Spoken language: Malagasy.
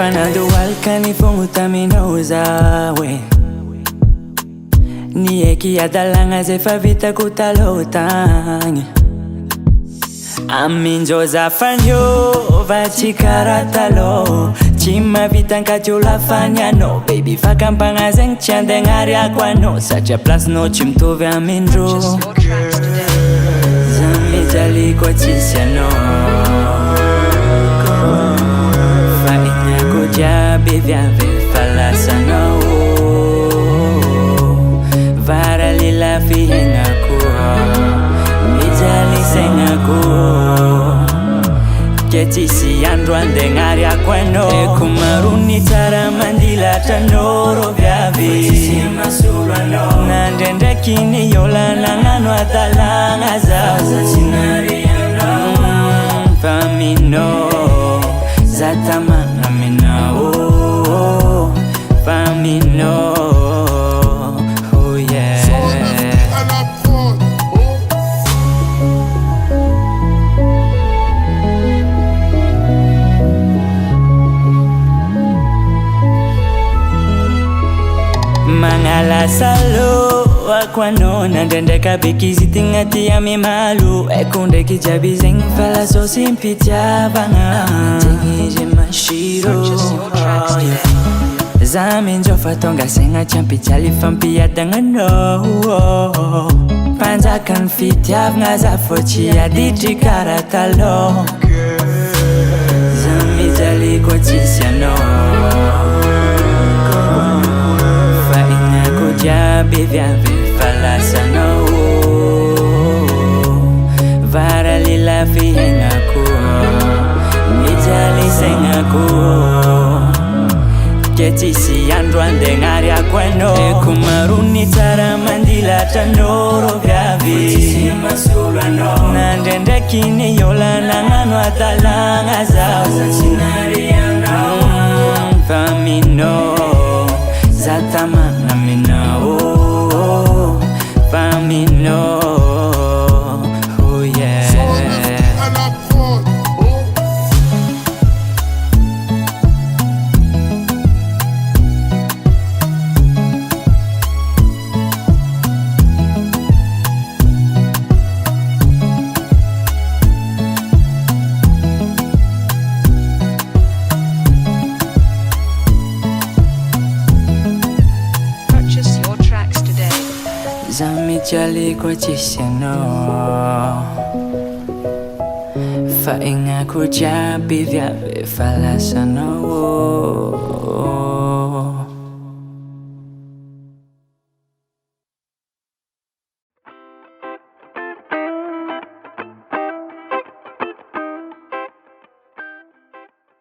Fanando alkany fogno taminao zawe Ni eky adalagna zay fa vitako taloha tagny Amin'izao zafaniova tsy karaha taloha Tsy mahavita ankatio lafany anao Baby fakampagna zegny tsy andegna ariako anao Satria plasinao tsy mitovy amindrô Za mijaly koa tsisy anao Fa ignako jiaby viavy fa lasanao Vara lila fiaignako Mijaly saignako Ke tsisy andro andegna ariako anao Eko marony tsara mandilatra anao rô viavy Tsisy mahasolo anao Nandrendraiky niôla nagnano adalagna zaho Tsy nary anao Fa minao Za tamagna aminao Fa minao Oh yeah Mangalasa loako anao Nandrendraika beky izy tegna tia mimalu Eko ndraiky jiaby zegny fa lasao sy mpitiavagna Zegny izy mashiro Za minjao fa tonga saigna tsy ampijaly fampiadagna anao Panjakany fitiavagna za fô tsy aditry karaha taloha Za mijaly koa tsisy anao Jiaby viavy fa lasanao Vara lila fiaignako Mijaly saignako Ke tsisy andro andegna ariako anao Eko marony tsara mandilatra anao rô viavy Tsisy mahasolo anao Nandrendraiky niôla nagnano adalagna zaho Tsy nary anao Fa minao Za tamagna aminao Fa minao Oh yeah Za mijaly koa tsisy anao Fa ignako jiaby viavy fa lasanao